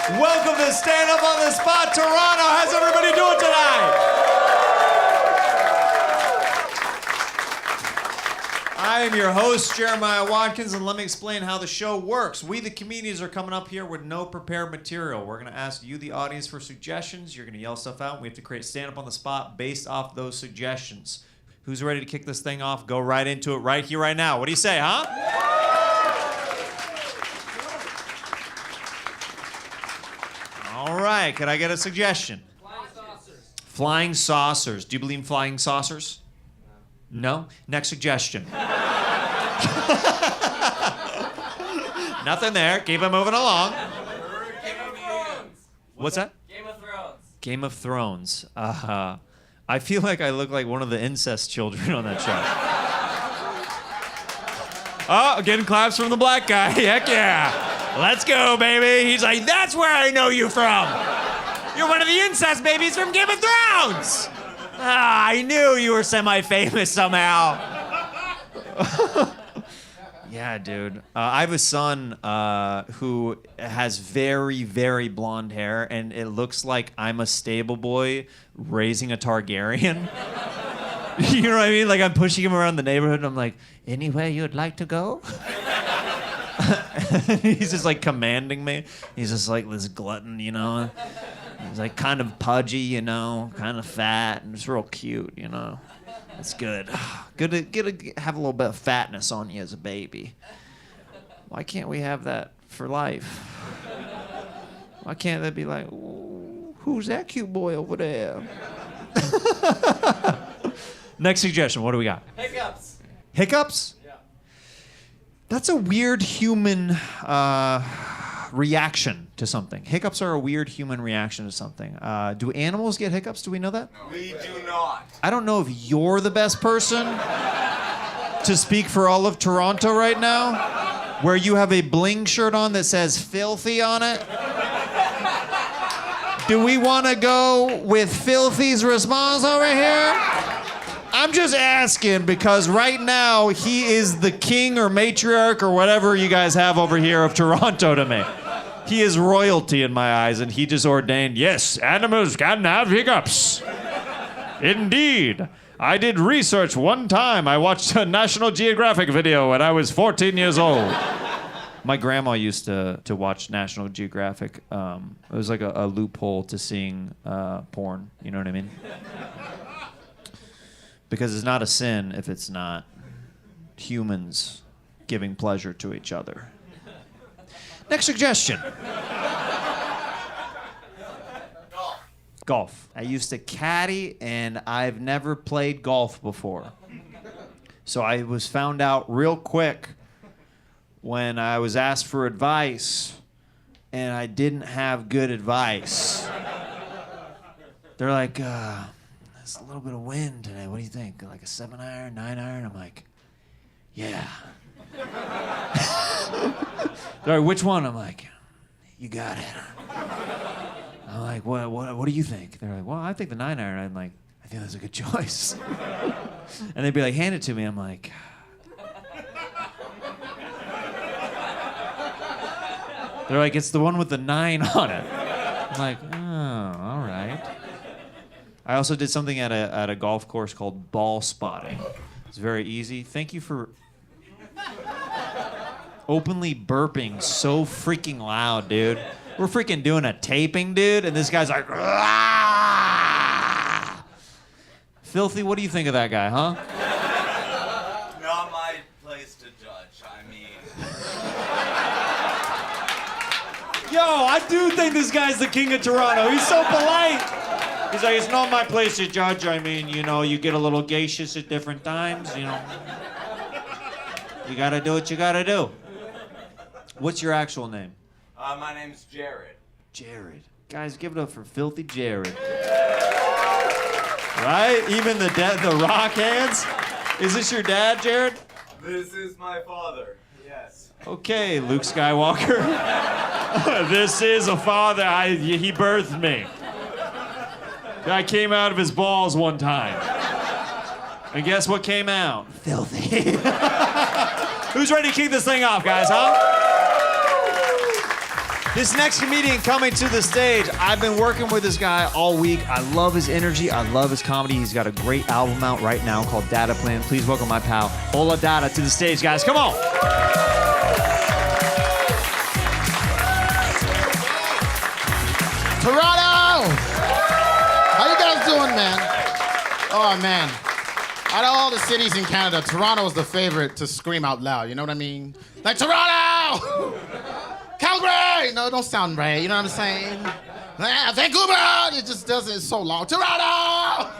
Welcome to Stand Up on the Spot, Toronto. How's everybody doing tonight? I am your host, Jeremiah Watkins, and let me explain how the show works. We, the comedians, are coming up here with no prepared material. We're going to ask you, the audience, for suggestions. You're going to yell stuff out. We have to create Stand Up on the Spot based off those suggestions. Who's ready to kick this thing off? Go right into it right here, right now. What do you say, huh? All right, can I get a suggestion? Flying saucers. Flying saucers. Do you believe in flying saucers? No? Next suggestion. Nothing there. Keep it moving along. Game of Thrones. What's that? Game of Thrones. Game of Thrones. I feel like I look like one of the incest children on that show. Oh, getting claps from the black guy. Heck yeah. Let's go, baby. He's like, that's where I know you from. You're one of the incest babies from Game of Thrones. I knew you were semi-famous somehow. Yeah, dude. I have a son who has very, very blonde hair, and it looks like I'm a stable boy raising a Targaryen. You know what I mean? Like, I'm pushing him around the neighborhood, and I'm like, anywhere you'd like to go? He's just, like, commanding me. He's just like this glutton, you know? He's, like, kind of pudgy, you know? Kind of fat, and just real cute, you know? It's good. Good to have a little bit of fatness on you as a baby. Why can't we have that for life? Why can't they be like, who's that cute boy over there? Next suggestion. What do we got? Hiccups. Hiccups? Yeah. That's a weird human reaction to something. Hiccups are a weird human reaction to something. Do animals get hiccups? Do we know that? We do not. I don't know if you're the best person to speak for all of Toronto right now, where you have a bling shirt on that says filthy on it. Do we want to go with Filthy's response over here? I'm just asking because right now he is the king or matriarch or whatever you guys have over here of Toronto to me. He is royalty in my eyes, and he just ordained, yes, animals can have hiccups. Indeed. I did research one time. I watched a National Geographic video when I was 14 years old. My grandma used to watch National Geographic. It was like a loophole to seeing porn. You know what I mean? Because it's not a sin if it's not humans giving pleasure to each other. Next suggestion. Golf. I used to caddy, and I've never played golf before. So I was found out real quick when I was asked for advice, and I didn't have good advice. They're like, there's a little bit of wind today. What do you think? Like a 7-iron, 9-iron? I'm like, yeah. They're like, which one? I'm like, you got it. I'm like, what do you think? They're like, well, I think the 9-iron. I'm like, I think that's a good choice. And they'd be like, hand it to me. I'm like, they're like, it's the one with the 9 on it. I'm like, oh, all right. I also did something at a golf course called ball spotting. It's very easy. Thank you for openly burping so freaking loud, dude. We're freaking doing a taping, dude, and this guy's like, "Rah!" Filthy, what do you think of that guy, huh? Not my place to judge. I mean, Yo, I do think this guy's the king of Toronto. He's so polite. He's like, it's not my place to judge. I mean, you know, you get a little gaseous at different times, you know. You gotta do what you gotta do. What's your actual name? my name's Jared. Jared. Guys, give it up for Filthy Jared. Right? Even the rock hands? Is this your dad, Jared? This is my father. Yes. Okay, Luke Skywalker. This is a father. He birthed me. I came out of his balls one time. And guess what came out? Filthy. Who's ready to kick this thing off, guys, huh? This next comedian coming to the stage, I've been working with this guy all week. I love his energy. I love his comedy. He's got a great album out right now called Dada Plan. Please welcome my pal, Ola Dada, to the stage, guys. Come on. Toronto! How you guys doing, man? Oh, man. Out of all the cities in Canada, Toronto is the favorite to scream out loud. You know what I mean? Like, Toronto! Calgary! No, it don't sound right. You know what I'm saying? Vancouver! It just doesn't. It's so long. Toronto!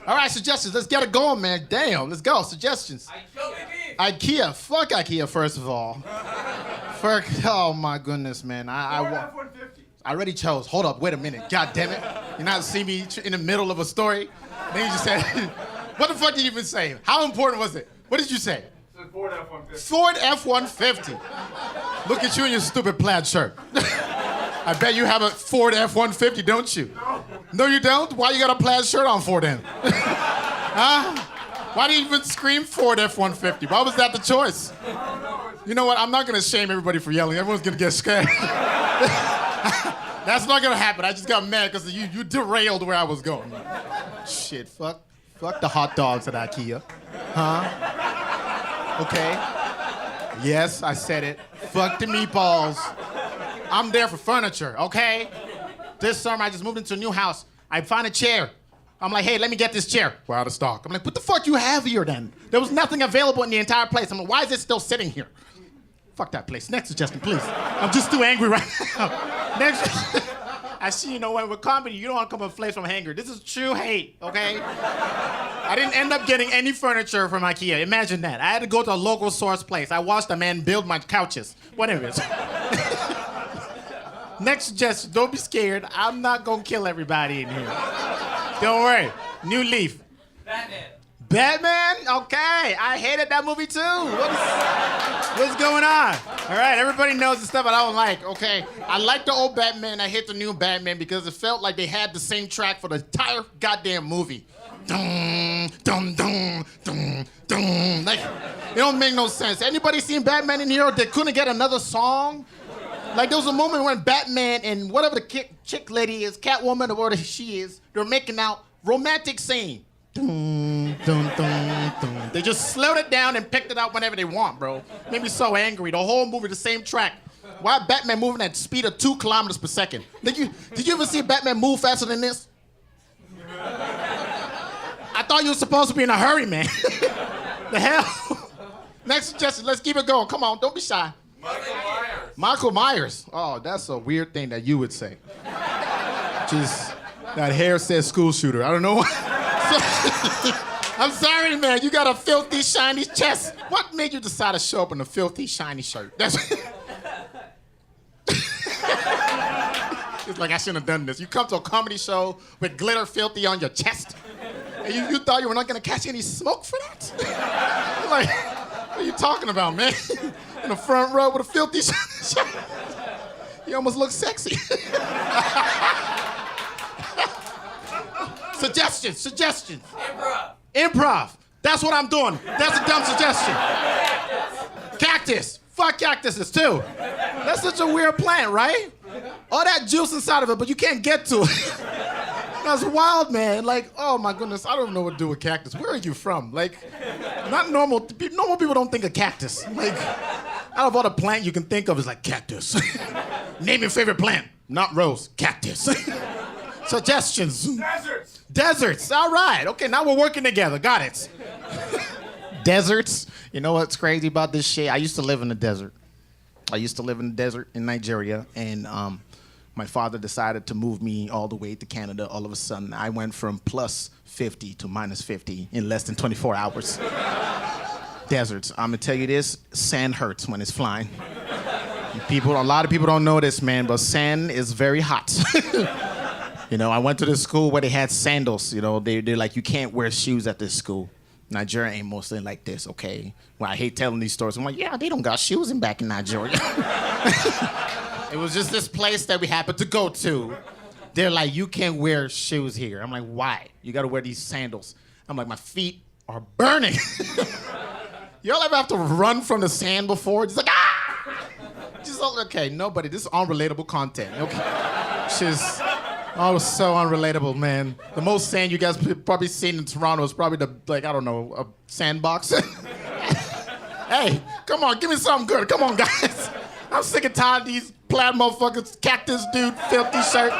All right, suggestions. Let's get it going, man. Damn, let's go. Suggestions. IKEA. Fuck IKEA, first of all. Fuck. Oh, my goodness, man. I already chose. Hold up. Wait a minute. God damn it. You not see me in the middle of a story? Then you just said, what the fuck did you even say? How important was it? What did you say? Ford F-150. Ford F-150. Look at you in your stupid plaid shirt. I bet you have a Ford F-150, don't you? No, you don't? Why you got a plaid shirt on for then? Huh? Why do you even scream Ford F-150? Why was that the choice? You know what? I'm not gonna shame everybody for yelling. Everyone's gonna get scared. That's not gonna happen. I just got mad because you derailed where I was going. Shit, fuck the hot dogs at IKEA. Huh? Okay. Yes, I said it. Fuck the meatballs. I'm there for furniture, okay? This summer, I just moved into a new house. I found a chair. I'm like, hey, let me get this chair. We're out of stock. I'm like, what the fuck you have here then? There was nothing available in the entire place. I'm like, why is it still sitting here? Fuck that place. Next suggestion, please. I'm just too angry right now. Next. I see, you know, when with comedy, you don't want to come with place from anger. This is true hate, okay? I didn't end up getting any furniture from IKEA. Imagine that. I had to go to a local source place. I watched a man build my couches. Whatever it is. Next suggestion, don't be scared. I'm not going to kill everybody in here. Don't worry. New leaf. Batman? Okay. I hated that movie too. What's going on? All right, everybody knows the stuff that I don't like. Okay. I like the old Batman. I hate the new Batman because it felt like they had the same track for the entire goddamn movie. Dum, dum, dum, dum, dum. Like, it don't make no sense. Anybody seen Batman in here that couldn't get another song? Like, there was a moment when Batman and whatever the chick lady is, Catwoman or whatever she is, they're making out romantic scene. Dun, dun, dun, dun. They just slowed it down and picked it up whenever they want, bro. Made me so angry. The whole movie, the same track. Why Batman moving at speed of 2 kilometers per second? Did you ever see Batman move faster than this? I thought you were supposed to be in a hurry, man. The hell? Next suggestion, let's keep it going. Come on, don't be shy. Michael Myers. Oh, that's a weird thing that you would say. Just, that hair says school shooter. I don't know why. I'm sorry, man. You got a filthy, shiny chest. What made you decide to show up in a filthy, shiny shirt? That's... It's like, I shouldn't have done this. You come to a comedy show with glitter filthy on your chest, and you thought you were not going to catch any smoke for that? Like, what are you talking about, man? In the front row with a filthy, shiny shirt. You almost look sexy. Suggestions. Improv. That's what I'm doing. That's a dumb suggestion. Cactus. Fuck cactuses too. That's such a weird plant, right? All that juice inside of it, but you can't get to it. That's wild, man. Like, oh my goodness, I don't know what to do with cactus. Where are you from? Like, not normal. Normal people don't think of cactus. Like, out of all the plant you can think of is like cactus. Name your favorite plant. Not rose. Cactus. Suggestions. Deserts. All right. Okay, now we're working together. Got it. Deserts. You know what's crazy about this shit? I used to live in the desert. I used to live in the desert in Nigeria, and my father decided to move me all the way to Canada. All of a sudden, I went from plus 50 to minus 50 in less than 24 hours. Deserts. I'm gonna tell you this: sand hurts when it's flying. A lot of people don't know this, man, but sand is very hot. You know, I went to this school where they had sandals. You know, they're like, you can't wear shoes at this school. Nigeria ain't mostly like this, okay? Well, I hate telling these stories. I'm like, yeah, they don't got shoes back in Nigeria. It was just this place that we happened to go to. They're like, you can't wear shoes here. I'm like, why? You gotta wear these sandals. I'm like, my feet are burning. Y'all ever have to run from the sand before? Just like, ah! Just okay, nobody. This is unrelatable content. Okay, just oh, so unrelatable, man. The most sand you guys probably seen in Toronto is probably a sandbox. Hey, come on, give me something good. Come on, guys. I'm sick and tired of these plaid motherfuckers, cactus dude, filthy shirt.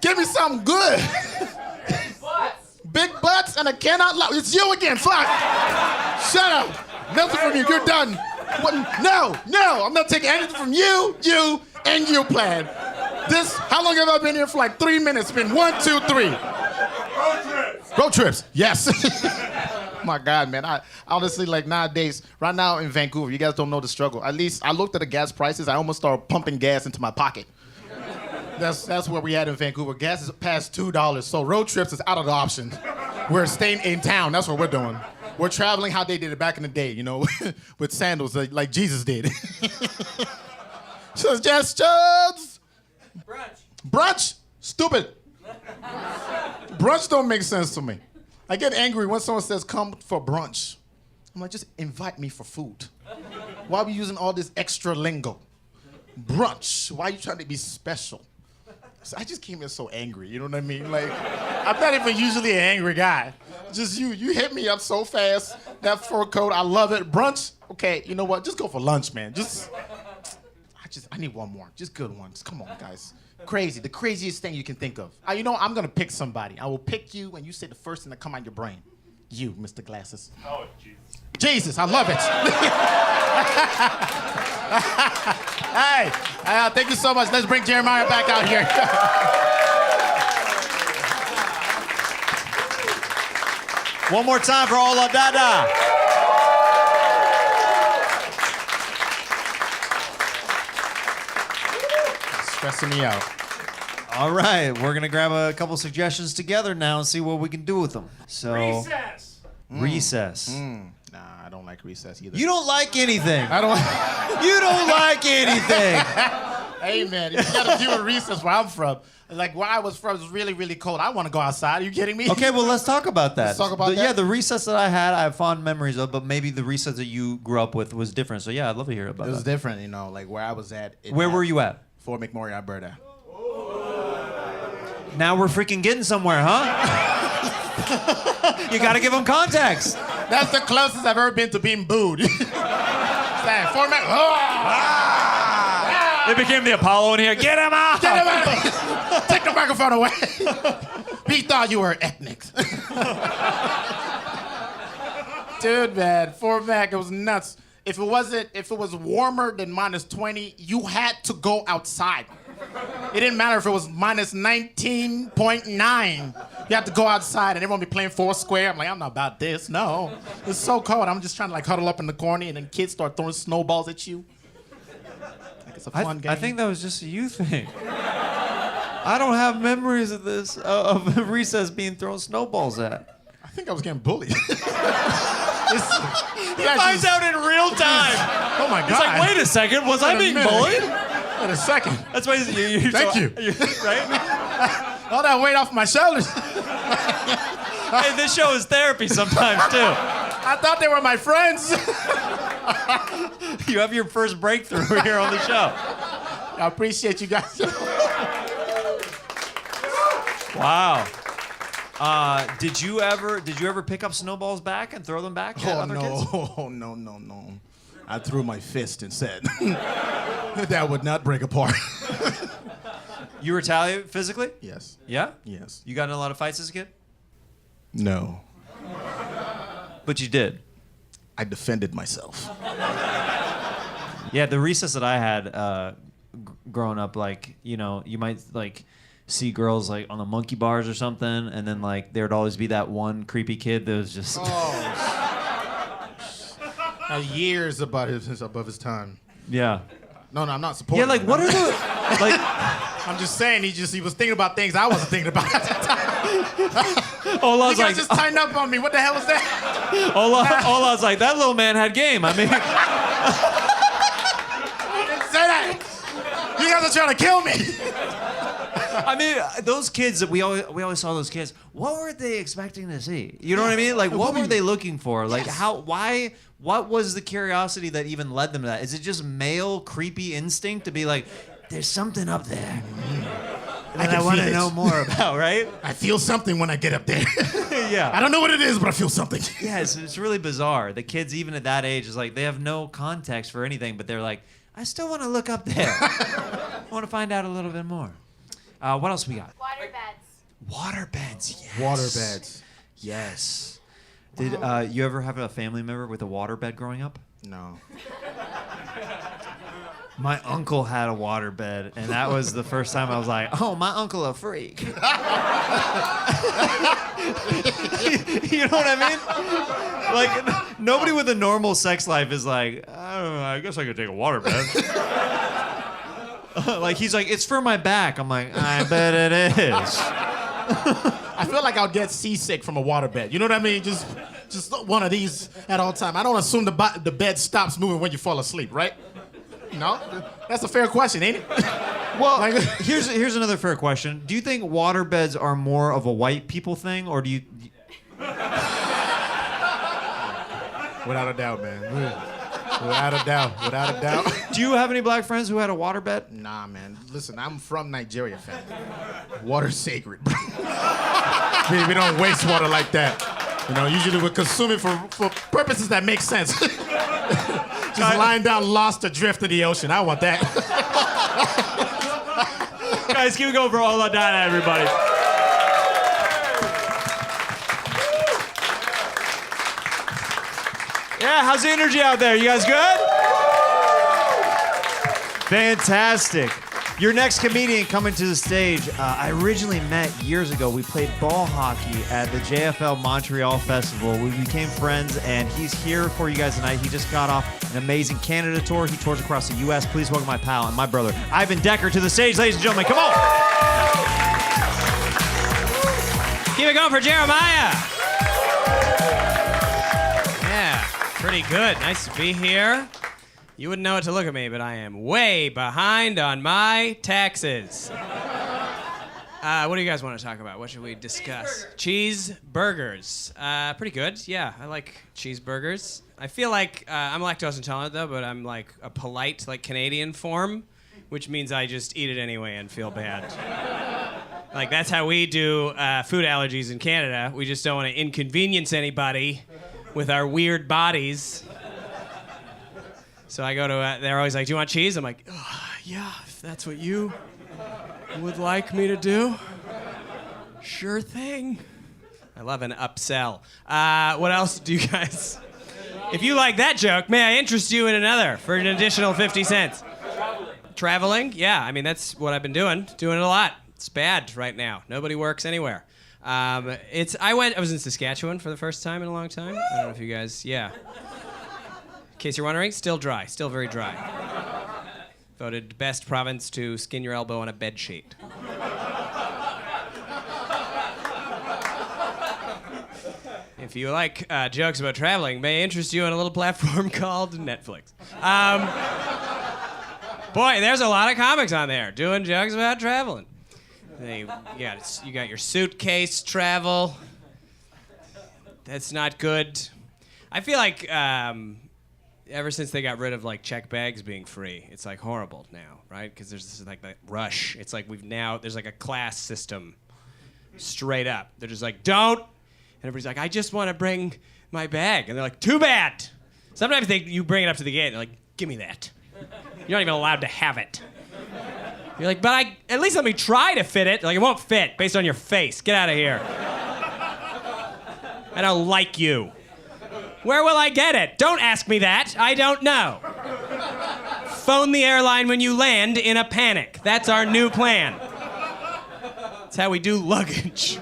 Give me something good. Big butts and I cannot lie. It's you again, fuck. Shut up. Nothing from you, you're done. What? No, I'm not taking anything from you, and you, plaid. How long have I been here for? Like 3 minutes. It's been 1, 2, 3. Road trips, yes. My God, man. I honestly, like nowadays, right now in Vancouver, you guys don't know the struggle. At least I looked at the gas prices. I almost started pumping gas into my pocket. That's where we at in Vancouver. Gas is past $2, so road trips is out of the option. We're staying in town. That's what we're doing. We're traveling how they did it back in the day, you know, with sandals like Jesus did. Suggestions. Brunch? Stupid. Brunch don't make sense to me. I get angry when someone says, come for brunch. I'm like, just invite me for food. Why are we using all this extra lingo? Brunch, why are you trying to be special? So I just came in so angry, you know what I mean? Like, I'm not even usually an angry guy. Just you hit me up so fast. That fur coat, I love it. Brunch, okay, you know what? Just go for lunch, man. I need one more. Just good ones. Come on, guys. Crazy, the craziest thing you can think of. You know, I'm gonna pick somebody. I will pick you, and you say the first thing that come out your brain. You, Mr. Glasses. Oh, Jesus. Jesus, I love it. Hey, thank you so much. Let's bring Jeremiah back out here. One more time for Ola Dada. Stressing me out. All right, we're gonna grab a couple suggestions together now and see what we can do with them. So Recess. Recess. Nah, I don't like recess either. You don't like anything. I don't. You don't like anything. Hey man, you gotta do a recess where I'm from. Like where I was from was really, really cold. I want to go outside. Are you kidding me? Okay, well let's talk about that. Let's talk about that? Yeah, the recess that I had, I have fond memories of, but maybe the recess that you grew up with was different. So yeah, I'd love to hear about It was that. different, you know. Like where I was at. Where were you at? Fort McMurray, Alberta. Now we're freaking getting somewhere, huh? You gotta give them context. That's the closest I've ever been to being booed. Fort It became the Apollo in here. Get him out! Get him out! Take the microphone away. We thought you were ethnic. Dude, man, Fort Mac, it was nuts. If it was warmer than -20, you had to go outside. It didn't matter if it was -19.9. You had to go outside and everyone be playing Foursquare. I'm like, I'm not about this. No. It's so cold. I'm just trying to like huddle up in the corner and then kids start throwing snowballs at you. Like it's a fun game. I think that was just a you thing. I don't have memories of this, of recess being thrown snowballs at. I think I was getting bullied. He finds out in real time. Oh my God. He's like, wait a second, was I being bullied? Wait a second. That's why you're Thank you. Right? All that weight off my shoulders. Hey, this show is therapy sometimes too. I thought they were my friends. You have your first breakthrough here on the show. I appreciate you guys. Wow. Did you ever pick up snowballs back and throw them back at other kids? Oh, no. I threw my fist and said, that would not break apart. You retaliate physically? Yes. Yeah? Yes. You got in a lot of fights as a kid? No. But you did. I defended myself. Yeah, the recess that I had growing up, like, you know, you might like see girls like on the monkey bars or something, and then like there would always be that one creepy kid that was just Years above his time. yeah. No, I'm not supporting. Yeah, like what are the like I'm just saying he was thinking about things I wasn't thinking about at the time. Ola's You like guys just tightened up on me. What the hell was that? Ola's like that little man had game. I mean I didn't say that. You guys are trying to kill me. I mean, those kids that we always saw those kids. What were they expecting to see? You know what I mean? Like, what were they looking for? Like, why? What was the curiosity that even led them to that? Is it just male creepy instinct to be like, there's something up there that I want to know more about, right? I feel something when I get up there. Yeah. I don't know what it is, but I feel something. Yeah, it's really bizarre. The kids, even at that age, is like they have no context for anything, but they're like, I still want to look up there. I want to find out a little bit more. What else we got? Water beds. Water beds, yes. Water beds. Yes. Did you ever have a family member with a water bed growing up? No. My uncle had a water bed, and that was the first time I was like, oh, my uncle a freak. You know what I mean? Like, nobody with a normal sex life is like, I don't know, I guess I could take a water bed. Like, he's like, it's for my back. I'm like, I bet it is. I feel like I'll get seasick from a waterbed. You know what I mean? Just one of these at all time. I don't assume the bed stops moving when you fall asleep, right? No? That's a fair question, ain't it? Well, here's another fair question. Do you think water beds are more of a white people thing, or do you... Without a doubt, man. Without a doubt. Do you have any black friends who had a water bed? Nah, man. Listen, I'm from Nigeria, fam. Water's sacred, bro. We don't waste water like that. You know, usually we consume it for purposes that make sense. Just lying down lost adrift in the ocean. I want that. Guys, keep it going for Ola Dada, everybody. Yeah, how's the energy out there? You guys good? Fantastic. Your next comedian coming to the stage, I originally met years ago. We played ball hockey at the JFL Montreal Festival. We became friends, and he's here for you guys tonight. He just got off an amazing Canada tour. He tours across the U.S. Please welcome my pal and my brother, Ivan Decker, to the stage, ladies and gentlemen. Come on. Keep it going for Jeremiah. Yeah, pretty good. Nice to be here. You wouldn't know it to look at me, but I am way behind on my taxes. What do you guys want to talk about? What should we discuss? Cheeseburgers. Pretty good. Yeah, I like cheeseburgers. I feel like I'm lactose intolerant, though, but I'm like a polite, like Canadian form, which means I just eat it anyway and feel bad. Like, that's how we do food allergies in Canada. We just don't want to inconvenience anybody with our weird bodies. So I go to, they're always like, do you want cheese? I'm like, oh, yeah, if that's what you would like me to do. Sure thing. I love an upsell. What else do you guys... If you like that joke, may I interest you in another for an additional 50 cents? Traveling? Yeah, I mean, that's what I've been doing. Doing it a lot. It's bad right now. Nobody works anywhere. I was in Saskatchewan for the first time in a long time. I don't know if you guys, yeah. In case you're wondering, still dry, still very dry. Voted best province to skin your elbow on a bed sheet. If you like jokes about traveling, may interest you in a little platform called Netflix. Boy, there's a lot of comics on there doing jokes about traveling. You got your suitcase travel. That's not good. I feel like ever since they got rid of like check bags being free, it's like horrible now, right? Because there's this like that rush. It's like there's like a class system straight up. They're just like, don't. And everybody's like, I just want to bring my bag. And they're like, too bad. Sometimes you bring it up to the gate and they're like, give me that. You're not even allowed to have it. You're like, but at least let me try to fit it. They're like, it won't fit based on your face. Get out of here. I don't like you. Where will I get it? Don't ask me that. I don't know. Phone the airline when you land in a panic. That's our new plan. That's how we do luggage.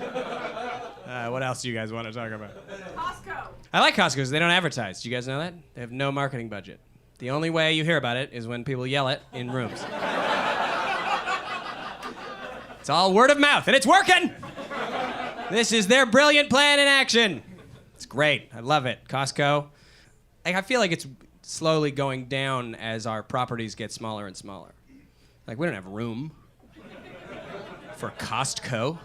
What else do you guys want to talk about? Costco. I like Costco because they don't advertise. Do you guys know that? They have no marketing budget. The only way you hear about it is when people yell it in rooms. It's all word of mouth, and it's working! This is their brilliant plan in action. It's great. I love it. Costco. I feel like it's slowly going down as our properties get smaller and smaller. Like, we don't have room for Costco.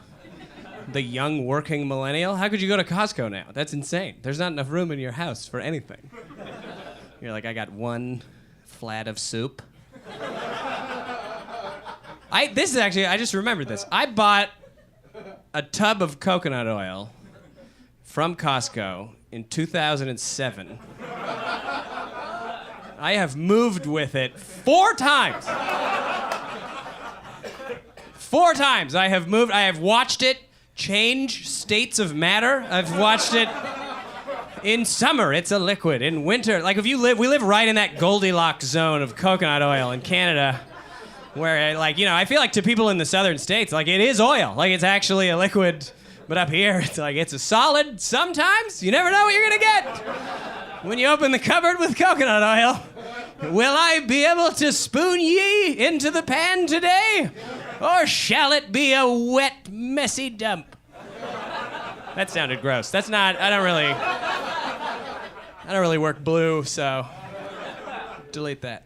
The young working millennial. How could you go to Costco now? That's insane. There's not enough room in your house for anything. You're like, I got one flat of soup. I just remembered this. I bought a tub of coconut oil from Costco in 2007. I have moved with it 4 times. 4 times I have moved. I have watched it change states of matter. I've watched it in summer. It's a liquid. In winter, like we live right in that Goldilocks zone of coconut oil in Canada, where I feel like to people in the southern states, like it is oil. Like it's actually a liquid. But up here, it's like it's a solid. Sometimes you never know what you're gonna get when you open the cupboard with coconut oil. Will I be able to spoon ye into the pan today? Or shall it be a wet, messy dump? That sounded gross. That's not, I don't really work blue, so delete that.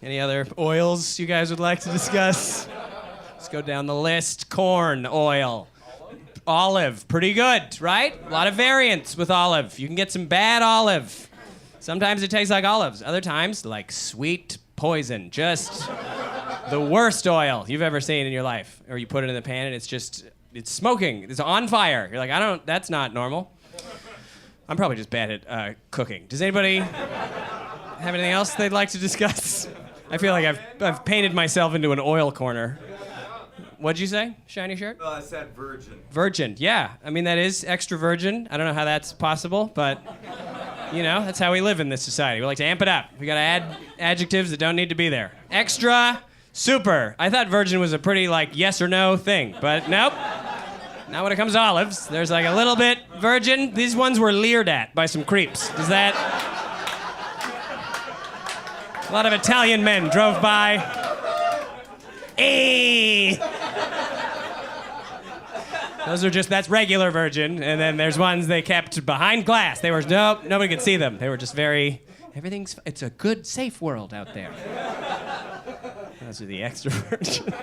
Any other oils you guys would like to discuss? Let's go down the list. Corn oil. Olive, pretty good, right? A lot of variants with olive. You can get some bad olive. Sometimes it tastes like olives. Other times, like sweet poison. Just the worst oil you've ever seen in your life. Or you put it in the pan and it's smoking. It's on fire. You're like, that's not normal. I'm probably just bad at cooking. Does anybody have anything else they'd like to discuss? I feel like I've painted myself into an oil corner. What'd you say, shiny shirt? No, I said virgin. Virgin, yeah. I mean, that is extra virgin. I don't know how that's possible, but, that's how we live in this society. We like to amp it up. We gotta add adjectives that don't need to be there. Extra, super. I thought virgin was a pretty, yes or no thing, but nope. Not when it comes to olives. There's a little bit virgin. These ones were leered at by some creeps. Does that... A lot of Italian men drove by. Hey! That's regular virgin, and then there's ones they kept behind glass. They were, nope, nobody could see them. They were just it's a good, safe world out there. Those are the extra virgin.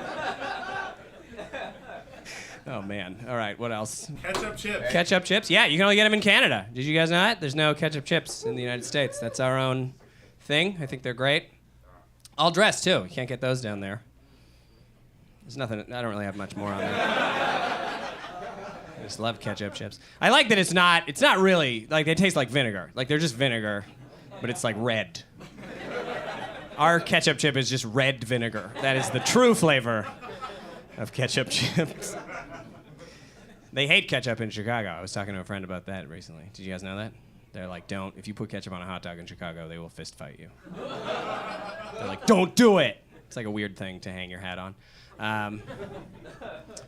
Oh, man. All right, what else? Ketchup chips. Ketchup chips? Yeah, you can only get them in Canada. Did you guys know that? There's no ketchup chips in the United States. That's our own thing. I think they're great. All dressed, too. You can't get those down there. There's nothing, I don't really have much more on that. I just love ketchup chips. I like that it's not really, they taste like vinegar. They're just vinegar, but it's red. Our ketchup chip is just red vinegar. That is the true flavor of ketchup chips. They hate ketchup in Chicago. I was talking to a friend about that recently. Did you guys know that? They're like, if you put ketchup on a hot dog in Chicago, they will fist fight you. They're like, don't do it. It's like a weird thing to hang your hat on.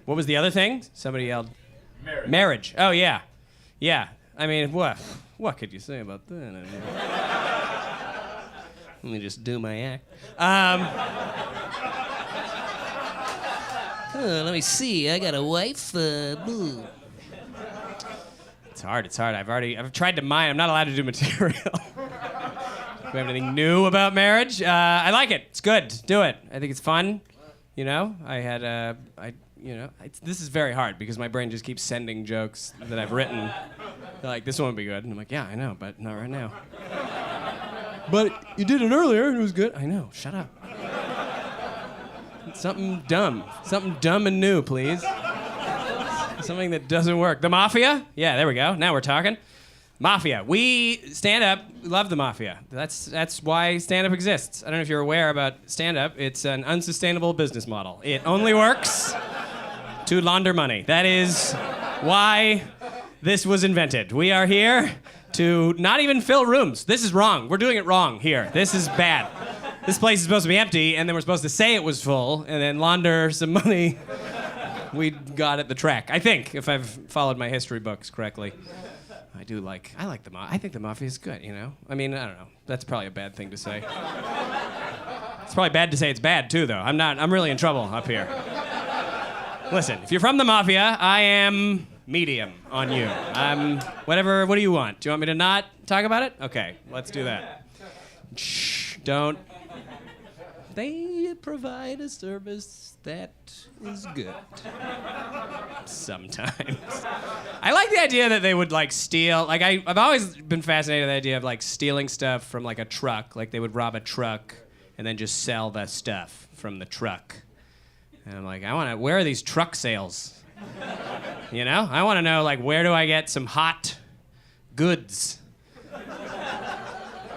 What was the other thing? Somebody yelled. Marriage. Oh, yeah. Yeah. I mean, what could you say about that? I mean, let me just do my act. Let me see. I got a wife. Boo. It's hard. I've tried to mine. I'm not allowed to do material. Do we have anything new about marriage? I like it. It's good. Do it. I think it's fun. This is very hard because my brain just keeps sending jokes that I've written. They're like, this one would be good. And I'm like, yeah, I know, but not right now. But you did it earlier and it was good. I know. Shut up. Something dumb and new, please. Something that doesn't work. The Mafia? Yeah, there we go. Now we're talking. Mafia. We stand-up love the Mafia. That's why stand-up exists. I don't know if you're aware about stand-up. It's an unsustainable business model. It only works to launder money. That is why this was invented. We are here to not even fill rooms. This is wrong. We're doing it wrong here. This is bad. This place is supposed to be empty, and then we're supposed to say it was full, and then launder some money we got at the track. I think, if I've followed my history books correctly. I like the Mafia. I think the Mafia is good, I mean, I don't know. That's probably a bad thing to say. It's probably bad to say it's bad, too, though. I'm really in trouble up here. Listen, if you're from the Mafia, I am medium on you. What do you want? Do you want me to not talk about it? Okay, let's do that. Shh, don't they provide a service that is good. Sometimes. I like the idea that they would like steal. Like I've always been fascinated with the idea of like stealing stuff from like a truck. Like they would rob a truck and then just sell the stuff from the truck. And I'm like, where are these truck sales? You know? I want to know like where do I get some hot goods?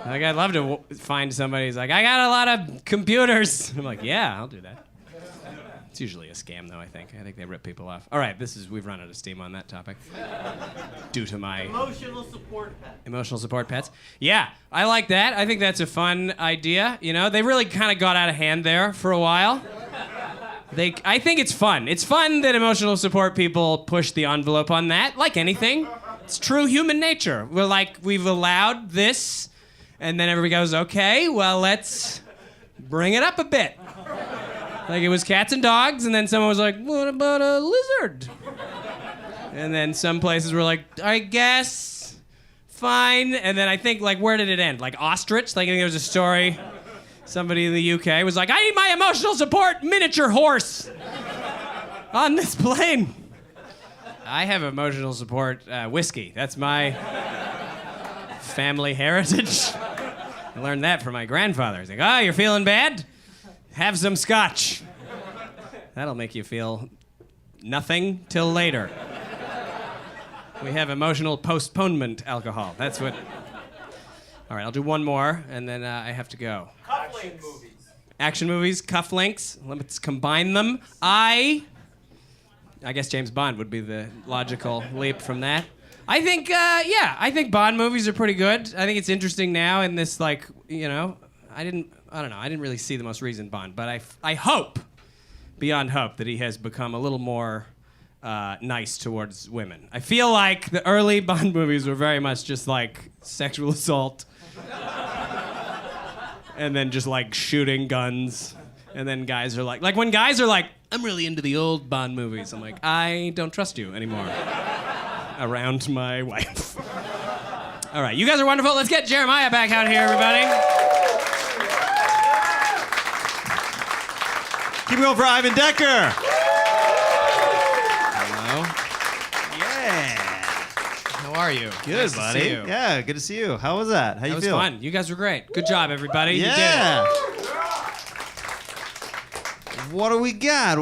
Like, I'd love to find somebody who's like, I got a lot of computers. I'm like, yeah, I'll do that. It's usually a scam, though, I think. I think they rip people off. All right, we've run out of steam on that topic. Due to my... Emotional support pet. Emotional support pets. Yeah, I like that. I think that's a fun idea. You know, they really kind of got out of hand there for a while. I think it's fun. It's fun that emotional support people push the envelope on that, like anything. It's true human nature. We've allowed this... And then everybody goes, okay, well, let's bring it up a bit. Like it was cats and dogs, and then someone was like, what about a lizard? And then some places were like, I guess, fine. And then I think, like, where did it end? Like ostrich? Like I think there was a story, somebody in the UK was like, I need my emotional support miniature horse on this plane. I have emotional support whiskey. That's my family heritage. I learned that from my grandfather. He's like, you're feeling bad? Have some scotch. That'll make you feel nothing till later. We have emotional postponement alcohol. That's what... All right, I'll do one more, and then I have to go. Action movies. Action movies, cufflinks. Let's combine them. I guess James Bond would be the logical leap from that. I think, I think Bond movies are pretty good. I think it's interesting now in this, like, you know, I don't know, I didn't really see the most recent Bond, but I hope, beyond hope, that he has become a little more nice towards women. I feel like the early Bond movies were very much just, like, sexual assault, and then just, like, shooting guns, and then guys are like when guys are like, I'm really into the old Bond movies, I'm like, I don't trust you anymore. Around my wife. All right, you guys are wonderful. Let's get Jeremiah back out here, everybody. Keep it going for Ivan Decker. Hello. Yeah. How are you? Good, Nice buddy. To see you. Yeah, good to see you. How was that? How you That was feel? fun. You guys were great. Good job, everybody. Yeah. You did it. What do we got?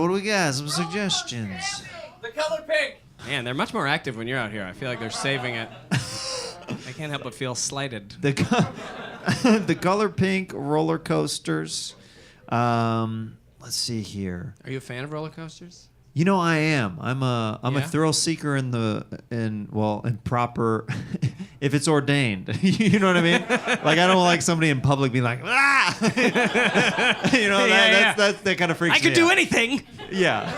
Some suggestions. The color pink. Man, they're much more active when you're out here. I feel like they're saving it. I can't help but feel slighted. The color pink roller coasters. Let's see here. Are you a fan of roller coasters? You know, I am. I'm a Yeah? thrill seeker in proper, if it's ordained. You know what I mean? Like I don't like somebody in public being like, ah. You know, that kind of freaks me I could out. do anything Yeah.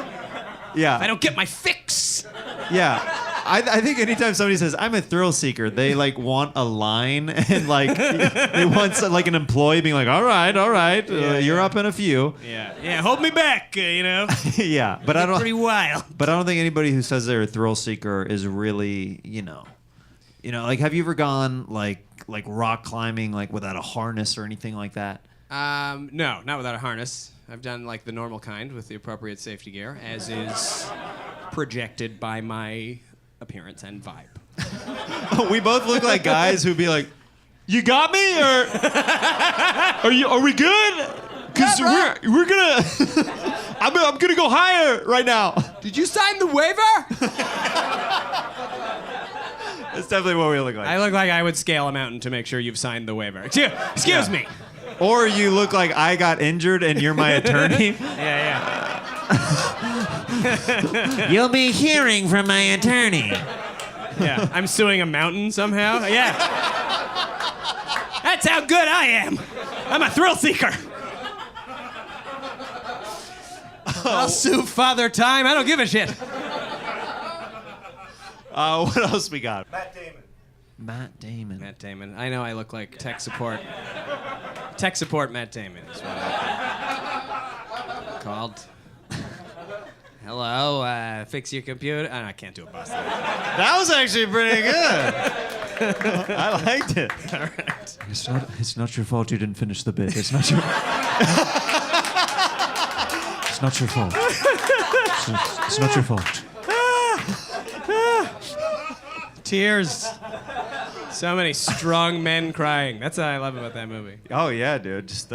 Yeah. if I don't get my fix. Yeah. I think anytime somebody says, I'm a thrill seeker, they like want a line and like they want like an employee being like, all right, you're up in a few. Yeah, hold me back, you know. Yeah, but I don't. Pretty wild. But I don't think anybody who says they're a thrill seeker is really, you know, like have you ever gone like rock climbing like without a harness or anything like that? No, not without a harness. I've done like the normal kind with the appropriate safety gear, as is projected by my appearance and vibe. We both look like guys who'd be like, "You got me?" or "Are we good?" Because we're gonna I'm gonna go higher right now. Did you sign the waiver? That's definitely what we look like. I look like I would scale a mountain to make sure you've signed the waiver. Excuse me. Or you look like I got injured and you're my attorney. Yeah. You'll be hearing from my attorney. Yeah. I'm suing a mountain somehow. Yeah. That's how good I am. I'm a thrill seeker. I'll sue Father Time. I don't give a shit. What else we got? Matt Damon. Matt Damon. I know I look like tech support. Tech support Matt Damon is what I called. Hello, fix your computer. Oh, I can't do a Boston. That was actually pretty good. I liked it. All right. It's not your fault you didn't finish the bit. It's not your It's not your fault. It's not your fault. Tears. So many strong men crying. That's what I love about that movie. Oh yeah, dude. Just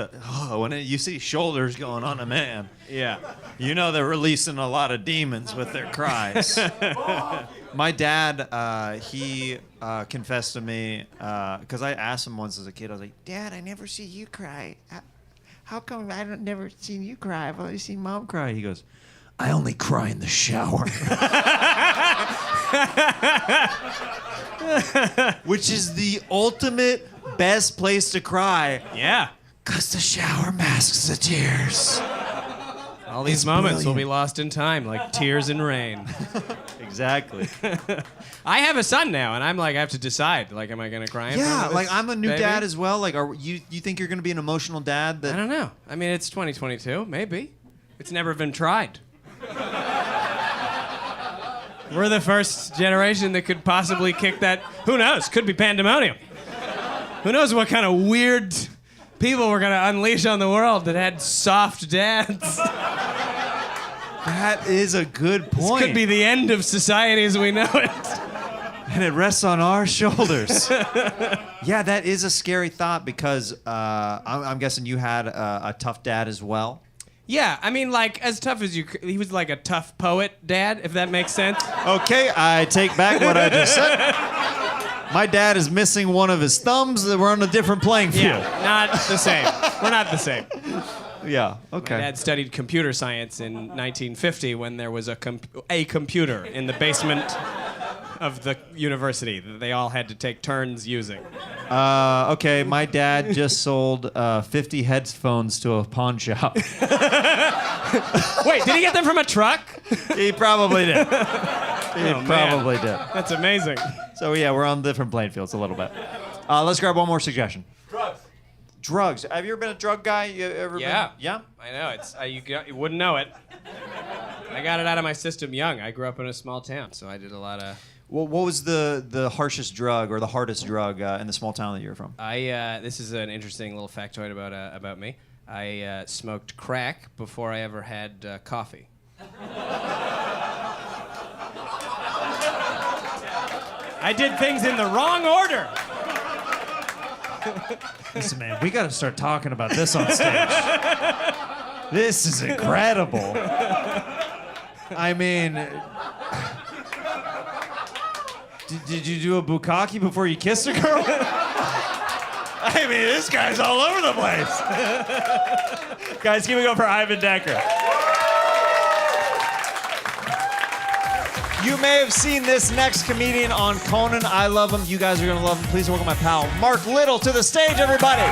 when you see shoulders going on a man, Yeah. you know they're releasing a lot of demons with their cries. My dad, he confessed to me because I asked him once as a kid. I was like, "Dad, I never see you cry. How come I don't never seen you cry? I've only seen Mom cry." He goes, "I only cry in the shower." Which is the ultimate best place to cry, Yeah. because the shower masks the tears. All these It's moments will brilliant. be lost in time, like tears in rain. Exactly. I have a son now, and I'm like, I have to decide. Like, am I gonna cry? In front Yeah, of like this I'm a new baby? dad as well. Like, are you think you're gonna be an emotional dad? I That don't know. I mean, it's 2022. Maybe. It's never been tried. We're the first generation that could possibly kick that. Who knows? Could be pandemonium. Who knows what kind of weird people we're gonna unleash on the world that had soft dads. that is a good point. Could be the end of society as we know it. And it rests on our shoulders. Yeah, that is a scary thought because I'm guessing you had a tough dad as well. Yeah, I mean, like, as tough as you. He was like a tough poet dad, if that makes sense. Okay, I take back what I just said. My dad is missing one of his thumbs. We're on a different playing field. Yeah, not the same. We're not the same. Yeah, okay. My dad studied computer science in 1950 when there was a computer in the basement of the university that they all had to take turns using. Okay, my dad just sold 50 headphones to a pawn shop. Wait, did he get them from a truck? He probably did. He man. probably did. That's amazing. So yeah, we're on different playing fields a little bit. Let's grab one more suggestion. Drugs. Drugs. Have you ever been a drug guy? You ever Yeah. been? Yeah? I know. You wouldn't know it. I got it out of my system young. I grew up in a small town, so I did a lot of. Well, what was the harshest drug or the hardest drug in the small town that you were from? This is an interesting little factoid about me. I smoked crack before I ever had coffee. I did things in the wrong order. Listen, man, we got to start talking about this on stage. This is incredible. I mean, did you do a bukkake before you kissed a girl? I mean, this guy's all over the place. Guys, give it up for Ivan Decker. You may have seen this next comedian on Conan. I love him. You guys are going to love him. Please welcome my pal, Mark Little, to the stage, everybody.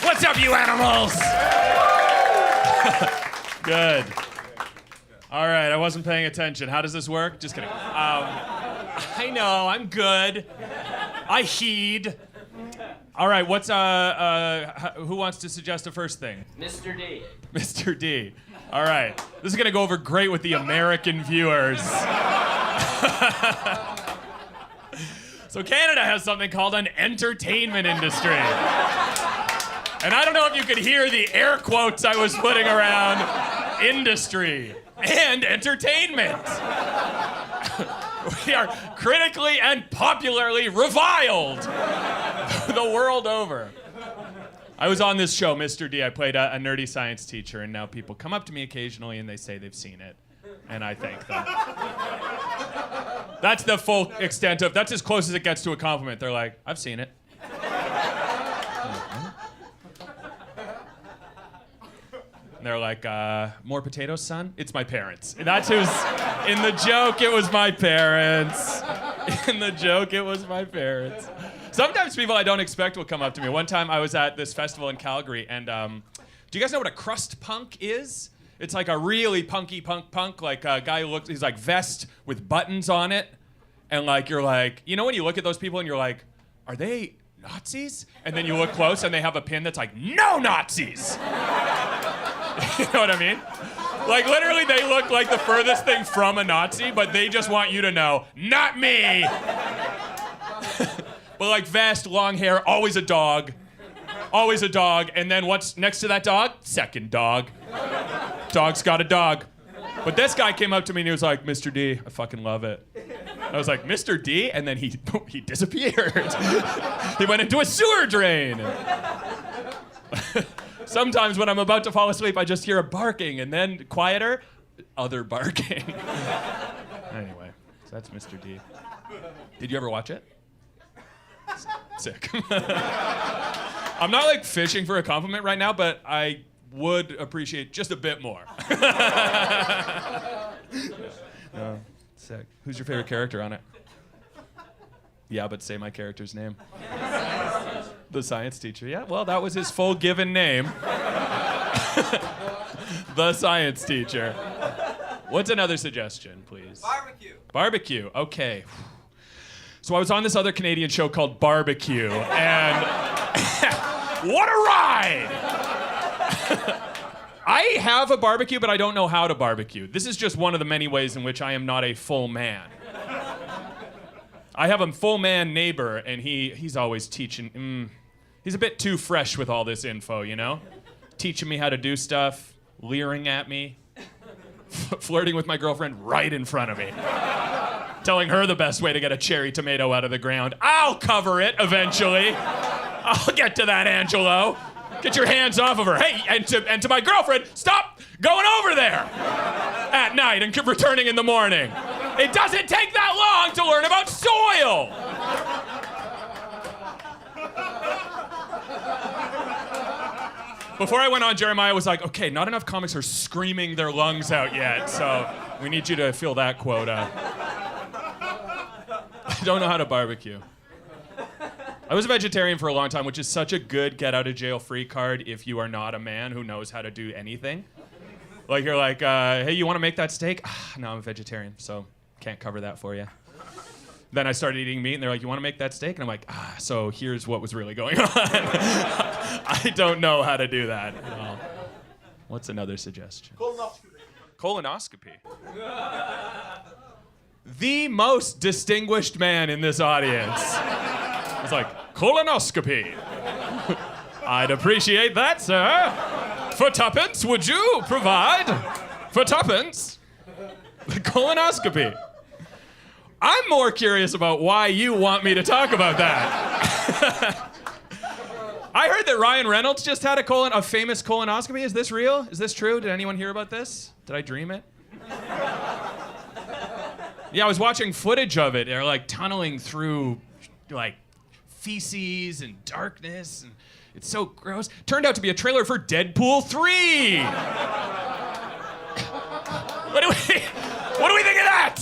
What's up, you animals? Good. All right, I wasn't paying attention. How does this work? Just kidding. I know, I'm good. I heed. All right, what's who wants to suggest a first thing? Mr. D. Mr. D. All right, this is gonna go over great with the American viewers. So Canada has something called an entertainment industry. And I don't know if you could hear the air quotes I was putting around industry and entertainment. We are critically and popularly reviled the world over. I was on this show, Mr. D. I played a nerdy science teacher, and now people come up to me occasionally and they say they've seen it. And I thank them. That's the full extent of, that's as close as it gets to a compliment. They're like, I've seen it. And they're like, more potatoes, son? It's my parents. And that's who's, in the joke, it was my parents. In the joke, it was my parents. Sometimes people I don't expect will come up to me. One time I was at this festival in Calgary, and do you guys know what a crust punk is? It's like a really punky punk, like a guy who looks, he's like vest with buttons on it. And like, you're like, you know when you look at those people and you're like, are they Nazis? And then you look close and they have a pin that's like, no Nazis! You know what I mean? Like literally they look like the furthest thing from a Nazi, but they just want you to know, not me! But like vest, long hair, always a dog. always a dog. And then what's next to that dog? Second dog. Dog's got a dog. But this guy came up to me and he was like, Mr. D, I fucking love it. I was like, Mr. D? And then he disappeared. He went into a sewer drain. Sometimes when I'm about to fall asleep, I just hear a barking, and then quieter, other barking. Anyway, so that's Mr. D. Did you ever watch it? Sick. I'm not like fishing for a compliment right now, but I would appreciate just a bit more. Sick. Who's your favorite character on it? Yeah, but say my character's name. The science teacher. Yeah, well, that was his full given name. The science teacher. What's another suggestion, please? Barbecue. Barbecue. Okay. So I was on this other Canadian show called Barbecue, and what a ride! I have a barbecue, but I don't know how to barbecue. This is just one of the many ways in which I am not a full man. I have a full man neighbor, and he's always teaching. He's a bit too fresh with all this info, you know? Teaching me how to do stuff, leering at me, flirting with my girlfriend right in front of me. Telling her the best way to get a cherry tomato out of the ground. I'll cover it eventually. I'll get to that, Angelo. Get your hands off of her. Hey, and to my girlfriend, stop going over there at night and returning in the morning. It doesn't take that long to learn about soil. Before I went on, Jeremiah was like, okay, not enough comics are screaming their lungs out yet, so we need you to fill that quota. I don't know how to barbecue. I was a vegetarian for a long time, which is such a good get-out-of-jail-free card if you are not a man who knows how to do anything. Like, you're like, hey, you want to make that steak? No, I'm a vegetarian, so can't cover that for you. Then I started eating meat, and they're like, you want to make that steak? And I'm like, so here's what was really going on. I don't know how to do that. Well, what's another suggestion? Colonoscopy. The most distinguished man in this audience. It's like, colonoscopy. I'd appreciate that, sir. For tuppence, would you provide? For tuppence? The colonoscopy. I'm more curious about why you want me to talk about that. I heard that Ryan Reynolds just had a famous colonoscopy. Is this real? Is this true? Did anyone hear about this? Did I dream it? Yeah, I was watching footage of it. They're like tunneling through like feces and darkness, and it's so gross. Turned out to be a trailer for Deadpool 3. What do we think of that?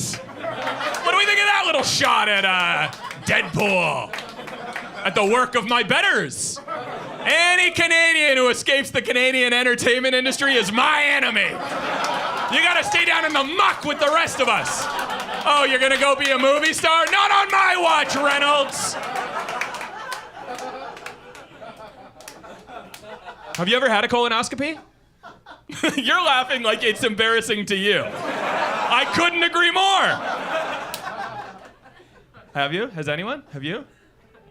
What do we think of that little shot at Deadpool? At the work of my betters. Any Canadian who escapes the Canadian entertainment industry is my enemy. You gotta stay down in the muck with the rest of us. Oh, you're gonna go be a movie star? Not on my watch, Reynolds. Have you ever had a colonoscopy? You're laughing like it's embarrassing to you. I couldn't agree more. Have you? Has anyone? Have you?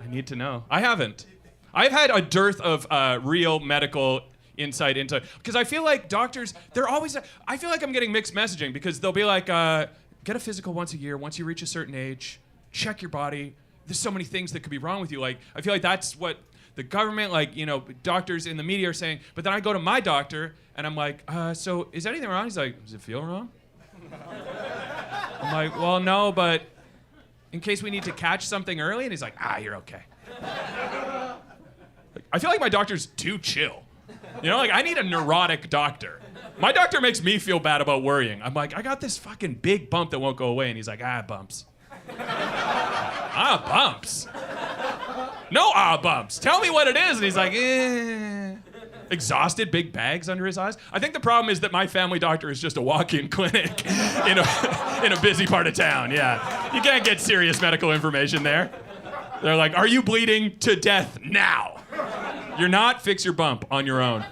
I need to know. I haven't. I've had a dearth of real medical insight into, because I feel like doctors, they're always, I feel like I'm getting mixed messaging because they'll be like, get a physical once a year, once you reach a certain age, check your body. There's so many things that could be wrong with you. Like, I feel like that's what the government, like, you know, doctors in the media are saying. But then I go to my doctor and I'm like, so is anything wrong? He's like, does it feel wrong? I'm like, well, no, but in case we need to catch something early. And he's like, you're okay. I feel like my doctor's too chill. You know, like I need a neurotic doctor. My doctor makes me feel bad about worrying. I'm like, I got this fucking big bump that won't go away. And he's like, bumps. Bumps. No bumps. Tell me what it is. And he's like, exhausted, big bags under his eyes. I think the problem is that my family doctor is just a walk-in clinic in a busy part of town. Yeah, you can't get serious medical information there. They're like, are you bleeding to death now? You're not, fix your bump on your own.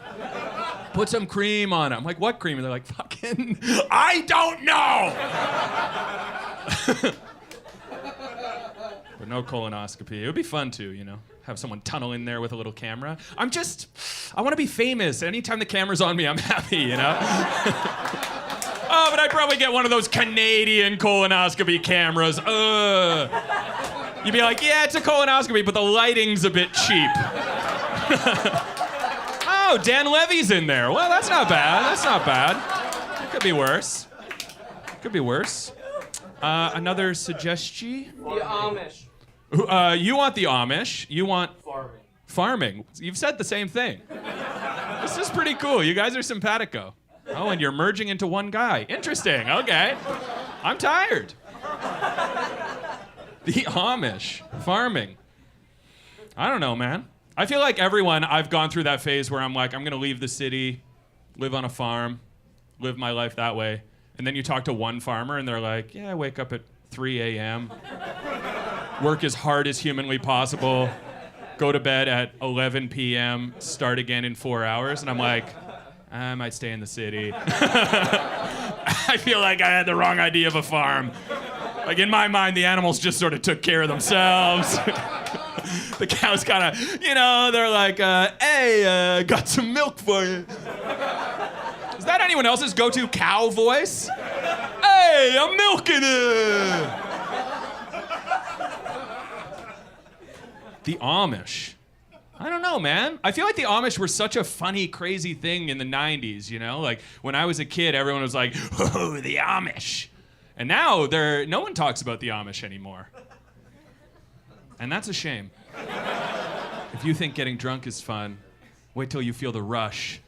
Put some cream on it. I'm like, what cream? And they're like, fucking, I don't know. But no colonoscopy. It would be fun too, you know. have someone tunnel in there with a little camera. I want to be famous. Anytime the camera's on me, I'm happy, you know? Oh, but I'd probably get one of those Canadian colonoscopy cameras. You'd be like, yeah, it's a colonoscopy, but the lighting's a bit cheap. Oh, Dan Levy's in there. Well, that's not bad. That's not bad. It could be worse. Could be worse. Another suggestion? The Amish. You want the Amish. You want Farming. farming. You've said the same thing. This is pretty cool. You guys are simpatico. Oh, and you're merging into one guy. Interesting. Okay. I'm tired. The Amish. Farming. I don't know, man. I feel like I've gone through that phase where I'm like, I'm going to leave the city, live on a farm, live my life that way. And then you talk to one farmer and they're like, yeah, I wake up at 3 a.m., work as hard as humanly possible, go to bed at 11 p.m., start again in 4 hours. And I'm like, I might stay in the city. I feel like I had the wrong idea of a farm. Like in my mind, the animals just sort of took care of themselves. The cows kind of, they're like, hey, got some milk for you. Is that anyone else's go-to cow voice? Hey, I'm milking it. The Amish. I don't know, man. I feel like the Amish were such a funny, crazy thing in the 90s, Like, when I was a kid, everyone was like, oh, the Amish. And now, no one talks about the Amish anymore. And that's a shame. If you think getting drunk is fun, wait till you feel the rush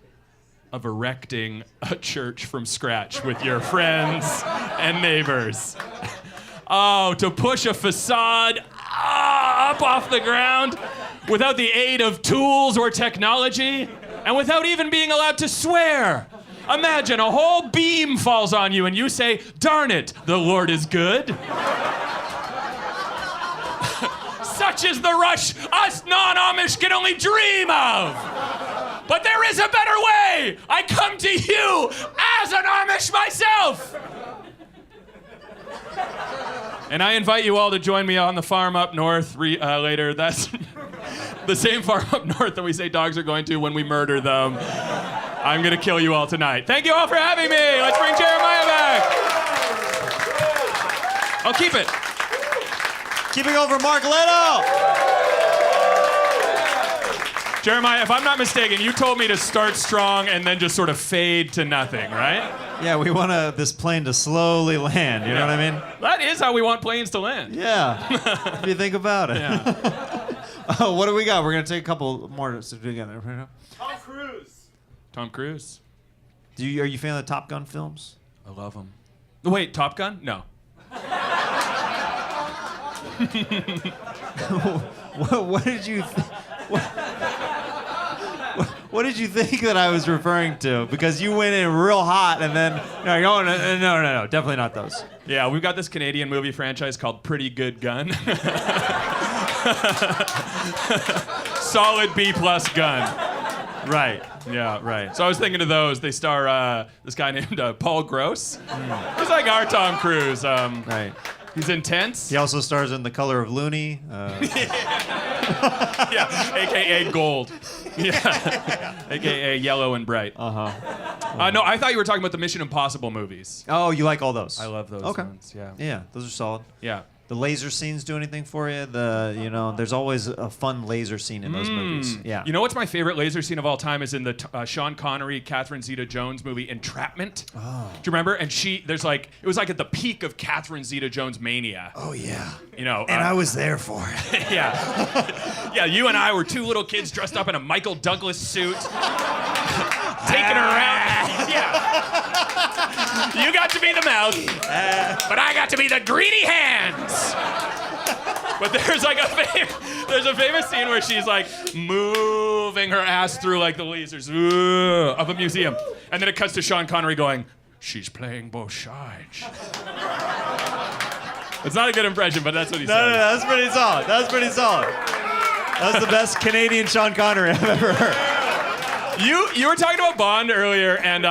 of erecting a church from scratch with your friends and neighbors. Oh, to push a facade up off the ground without the aid of tools or technology, and without even being allowed to swear. Imagine a whole beam falls on you and you say, darn it, the Lord is good. Such is the rush us non-Amish can only dream of. But there is a better way. I come to you as an Amish myself. And I invite you all to join me on the farm up north later. That's the same farm up north that we say dogs are going to when we murder them. I'm going to kill you all tonight. Thank you all for having me. Let's bring Jeremiah back. I'll keep it. Keeping over Mark Leto. Jeremiah, if I'm not mistaken, you told me to start strong and then just sort of fade to nothing, right? Yeah, we want this plane to slowly land, you know what I mean? That is how we want planes to land. Yeah, if you think about it. Yeah. Oh, what do we got? We're going to take a couple more to do again. Tom Cruise. Tom Cruise. Are you a fan of the Top Gun films? I love him. Wait, Top Gun? No. What did you what did you think that I was referring to? Because you went in real hot and then no, definitely not those. Yeah, we've got this Canadian movie franchise called Pretty Good Gun. Solid B+ gun. Right. Yeah, right. So I was thinking of those. They star this guy named Paul Gross. He's like our Tom Cruise. Right. He's intense. He also stars in The Color of Looney. Yeah, AKA Gold. Yeah, AKA Yellow and Bright. Uh-huh. No, I thought you were talking about the Mission Impossible movies. Oh, you like all those? I love those ones. Yeah. Yeah, those are solid. Yeah. The laser scenes do anything for you? There's always a fun laser scene in those movies. Yeah. You know what's my favorite laser scene of all time is in the Sean Connery, Catherine Zeta-Jones movie Entrapment. Oh. Do you remember? And it was like at the peak of Catherine Zeta-Jones mania. Oh yeah. And I was there for it. Yeah. Yeah, you and I were two little kids dressed up in a Michael Douglas suit. Taking her around. Yeah. You got to be the mouth, but I got to be the greedy hands. But there's a famous scene where she's like moving her ass through like the lasers of a museum, and then it cuts to Sean Connery going, "She's playing both sides." It's not a good impression, but that's what he says. No, that's pretty solid. That's the best Canadian Sean Connery I've ever heard. You were talking about Bond earlier, and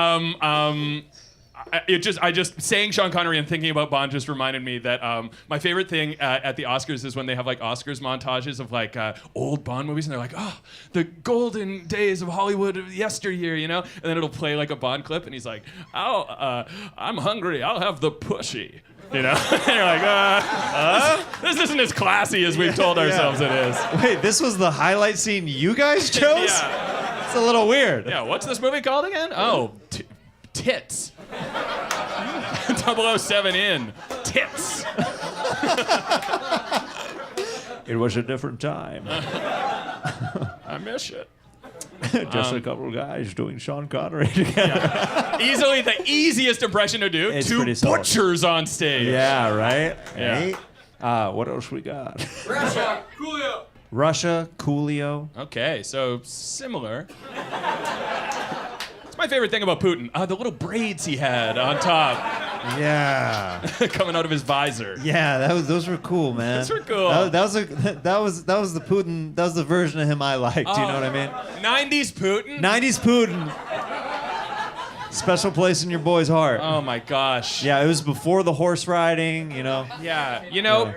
I just saying Sean Connery and thinking about Bond just reminded me that my favorite thing at the Oscars is when they have like Oscars montages of like old Bond movies, and they're like, oh, the golden days of Hollywood of yesteryear, you know? And then it'll play like a Bond clip, and he's like, I'm hungry, I'll have the pushy. You know? And you're like, this isn't as classy as we've told ourselves it is. Wait, this was the highlight scene you guys chose? Yeah. It's a little weird. Yeah, what's this movie called again? Oh, Tits. 007 in Tits. It was a different time. I miss it. Just a couple of guys doing Sean Connery together. Easily the easiest impression to do. It's Two pretty solid. butchers on stage. Yeah, right? Yeah. Right? What else we got? Russia. Coolio. Russia, Coolio. Okay, so similar. It's my favorite thing about Putin. The little braids he had on top Yeah. coming out of his visor. Yeah, those were cool, man. Those were cool. That was the Putin. That was the version of him I liked. You know what I mean? 90s Putin? 90s Putin. Special place in your boy's heart. Oh my gosh. Yeah, it was before the horse riding. You know. Yeah, you know,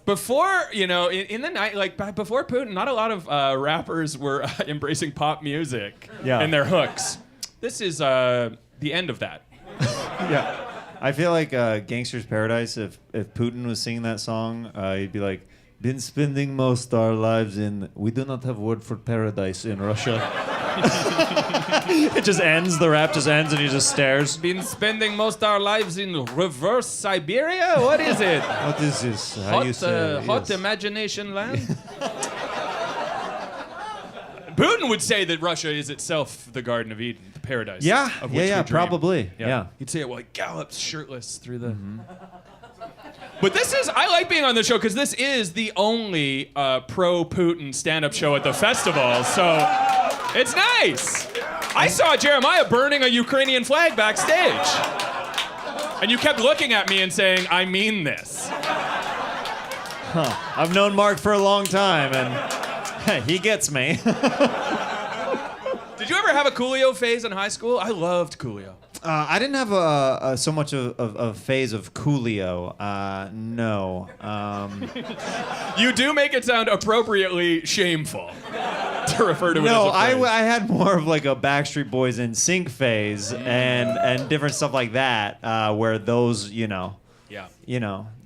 before, you know, in the night, like before Putin, not a lot of rappers were embracing pop music and their hooks. This is the end of that. Yeah. I feel like Gangster's Paradise, if Putin was singing that song, he'd be like, been spending most our lives in, we do not have a word for paradise in Russia. It just ends, the rap just ends, and he just stares. Been spending most our lives in reverse Siberia? What is it? What is this? Hot imagination land? Putin would say that Russia is itself the Garden of Eden, the paradise. Yeah, of which we dream. probably. Yeah. He'd say it while he gallops shirtless through the... But this is, I like being on the show because this is the only pro-Putin stand-up show at the festival, so it's nice. I saw Jeremiah burning a Ukrainian flag backstage. And you kept looking at me and saying, I mean this. I've known Mark for a long time, and he gets me. Did you ever have a Coolio phase in high school? I loved Coolio. I didn't have so much of a phase of Coolio. No. You do make it sound appropriately shameful to refer to it No, as a phrase. I had more of like a Backstreet Boys in sync phase and different stuff like that, where those, Yeah.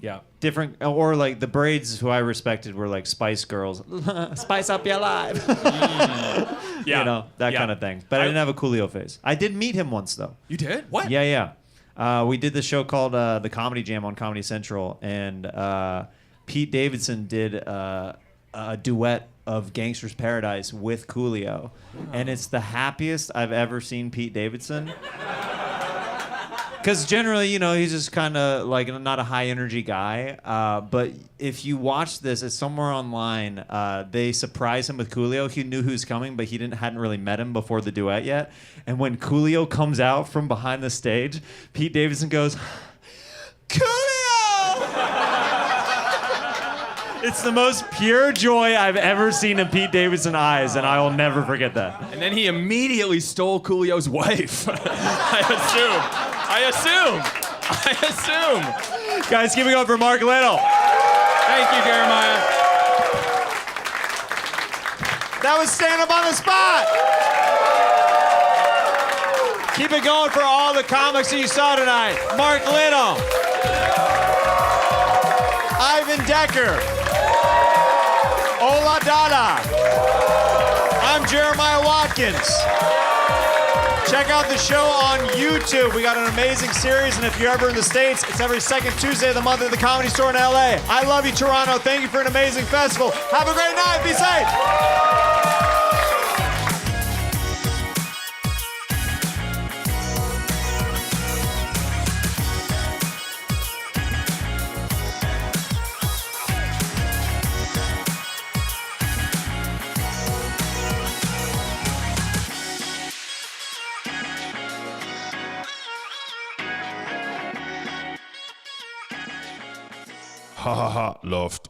Yeah. different, or like the Braids, who I respected, were like Spice Girls. Spice up your life. Yeah. You know, that Yeah. kind of thing. But I didn't have a Coolio phase. I did meet him once, though. You did? What? Yeah. We did this show called The Comedy Jam on Comedy Central, and Pete Davidson did a duet of Gangster's Paradise with Coolio. And it's the happiest I've ever seen Pete Davidson. Because generally, you know, he's just kind of like not a high energy guy. But if you watch this, it's somewhere online. They surprise him with Coolio. He knew who's coming, but he hadn't really met him before the duet yet. And when Coolio comes out from behind the stage, Pete Davidson goes, Coolio! It's the most pure joy I've ever seen in Pete Davidson's eyes, and I will never forget that. And then he immediately stole Coolio's wife. I assume. Guys, give it up for Mark Little. Thank you, Jeremiah. That was Stand Up on the Spot. Keep it going for all the comics that you saw tonight. Mark Little. Ivan Decker. Ola Dada. I'm Jeremiah Watkins. Check out the show on YouTube. We got an amazing series, and if you're ever in the States, it's every second Tuesday of the month at the Comedy Store in LA. I love you, Toronto. Thank you for an amazing festival. Have a great night. Be safe. Ha ha ha, loved.